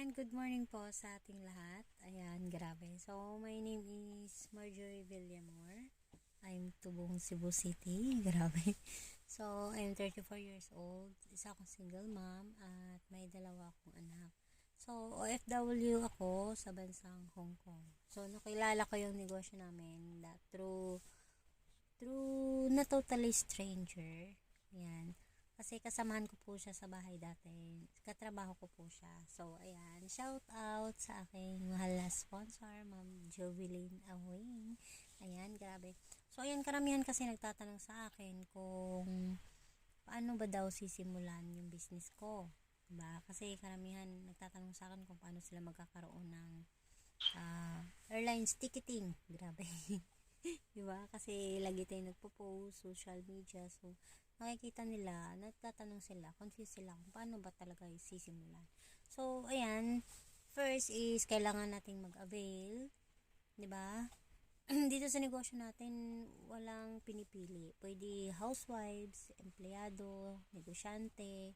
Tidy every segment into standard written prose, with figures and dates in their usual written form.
Ayan, good morning po sa ating lahat. Ayan, grabe. So, my name is Marjorie Villamor. I'm Tubong, Cebu City. Grabe. So, I'm 34 years old. Isa akong single mom at may dalawa akong anak. So, OFW ako sa bansang Hong Kong. So, nakilala ko yung negosyo namin through na totally stranger. Ayan. Kasi kasamahan ko po siya sa bahay dati. Katrabaho ko po siya. So, ayan. Shout out sa aking mahal na sponsor, Ma'am Jovelyn Awing. Ayan, grabe. So, ayan, karamihan kasi nagtatanong sa akin kung paano ba daw sisimulan yung business ko. Diba? Kasi karamihan nagtatanong sa akin kung paano sila magkakaroon ng airlines ticketing. Grabe. Diba? Kasi lagi tayo nagpo-post, social media. So, nakikita nila, nagtatanong sila, confused sila kung paano ba talaga sisimulan. So, ayan, first is kailangan nating mag-avail, 'di ba? Dito sa negosyo natin, walang pinipili. Pwede housewives, empleyado, negosyante,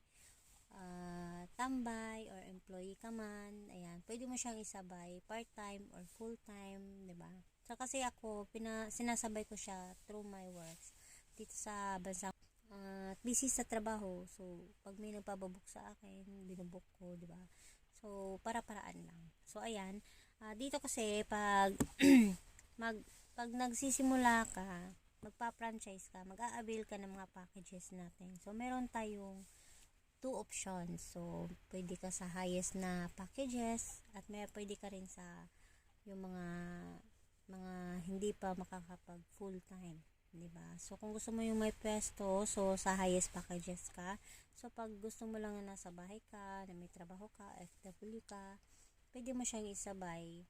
tambay or employee ka man. Ayan, pwede mo siyang isabay part-time or full-time, 'di ba? So, kasi ako, sinasabay ko siya through my works dito sa bansa. Busy sa trabaho, so pag may nagpababok sa akin, binubok ko, di ba? So para-paraan lang. So ayan, dito kasi pag pag nagsisimula ka, magpa-franchise ka, mag-a-avail ka ng mga packages natin. So meron tayong two options. So pwede ka sa highest na packages at pwede ka rin sa yung mga hindi pa makakapag full time. Diba? So, kung gusto mo yung may pwesto, so, sa highest packages ka. So, pag gusto mo lang na nasa bahay ka, na may trabaho ka, FW ka, pwede mo siyang isabay.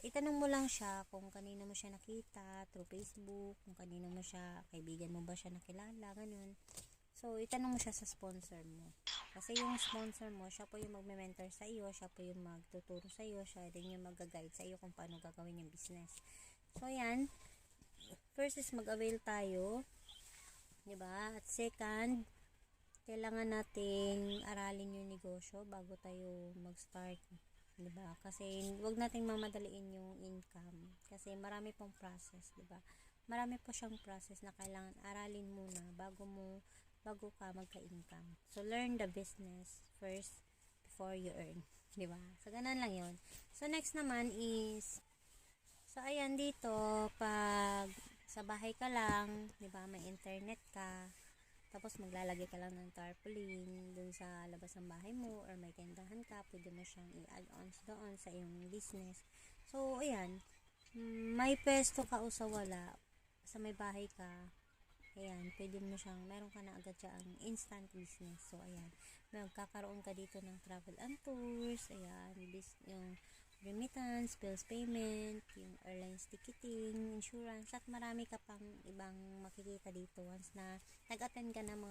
Itanong mo lang siya kung kanino mo siya nakita, through Facebook, kung kanino mo siya, kaibigan mo ba siya nakilala, ganun. So, itanong mo siya sa sponsor mo. Kasi yung sponsor mo, siya po yung magme-mentor sa iyo, siya po yung magtuturo sa iyo, siya din yung mag-guide sa iyo kung paano gagawin yung business. So, yan. First is mag-avail tayo, 'di ba? At second, kailangan nating aralin yung negosyo bago tayo mag-start, 'di ba? Kasi wag nating mamadaliin yung income kasi marami pang process, 'di ba? Marami pa siyang process na kailangan aralin muna bago ka magka-income. So learn the business first before you earn, 'di ba? So ganun lang 'yon. So next naman is ayan dito, pag sa bahay ka lang, 'di ba, may internet ka, tapos maglalagay ka lang ng tarpaulin dun sa labas ng bahay mo or may tindahan ka, pwede mo siyang i-add-ons doon sa iyong business. So, ayan, may pwesto ka o sa wala, sa may bahay ka, ayan, pwede mo siyang, meron ka na agad siyang instant business. So, ayan, magkakaroon ka dito ng travel and tours, ayan, yung remittance, bills payment, yung airlines ticketing, insurance, at marami ka pang ibang makikita dito once na nag-attend ka ng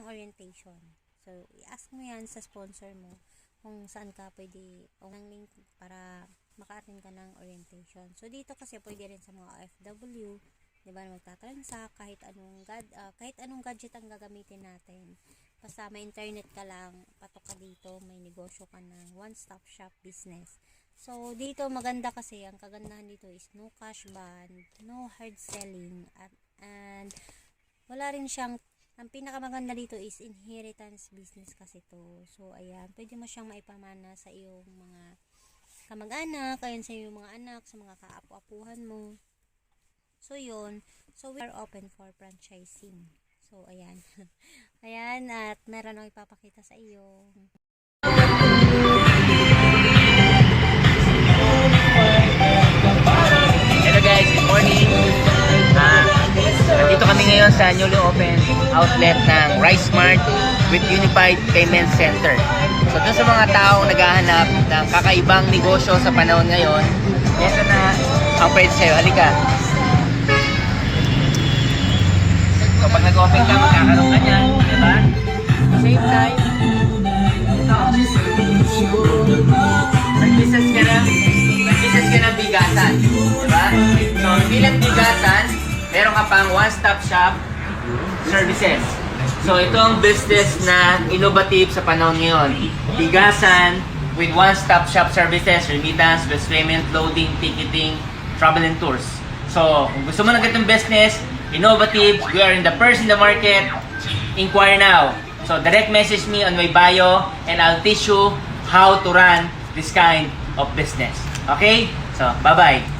orientation. So, i-ask mo yan sa sponsor mo kung saan ka pwede o ng link para maka-attend ka ng orientation. So, dito kasi pwede rin sa mga OFW, di ba, magtatransact kahit anong gadget ang gagamitin natin. Basta may internet ka lang, patok ka dito, may negosyo ka ng one-stop shop business. So, dito maganda kasi, ang kagandahan dito is no cash ban, no hard selling, and wala rin siyang, ang pinakamaganda dito is inheritance business kasi to. So, ayan, pwede mo siyang maipamana sa iyong mga kamag-anak, ayan sa iyong mga anak, sa mga kaapu-apuhan mo. So, yun. So, we are open for franchising. So, ayan. Ayan, at meron akong ipapakita sa iyo. Hello guys, good morning. Nandito kami ngayon sa newly open outlet ng Rice Mart with Unified Payment Center. So, dun sa mga taong naghahanap ng kakaibang negosyo sa panahon ngayon, ito na ang pwede sa'yo. Halika. So, pag nag-open ka, magkakaroon ka niyan, di ba? Same time, ito, mag-business ka ng bigasan, di ba? So, bilang bigasan, meron ka pang one-stop shop services. So ito ang business na innovative sa panahon ngayon. Bigasan with one-stop shop services, remittance, bus payment, loading, ticketing, travel and tours. So kung gusto mo ng ganitong business, innovative, we are in the first in the market, inquire now. So direct message me on my bio and I'll teach you how to run this kind of business. Okay? So bye-bye.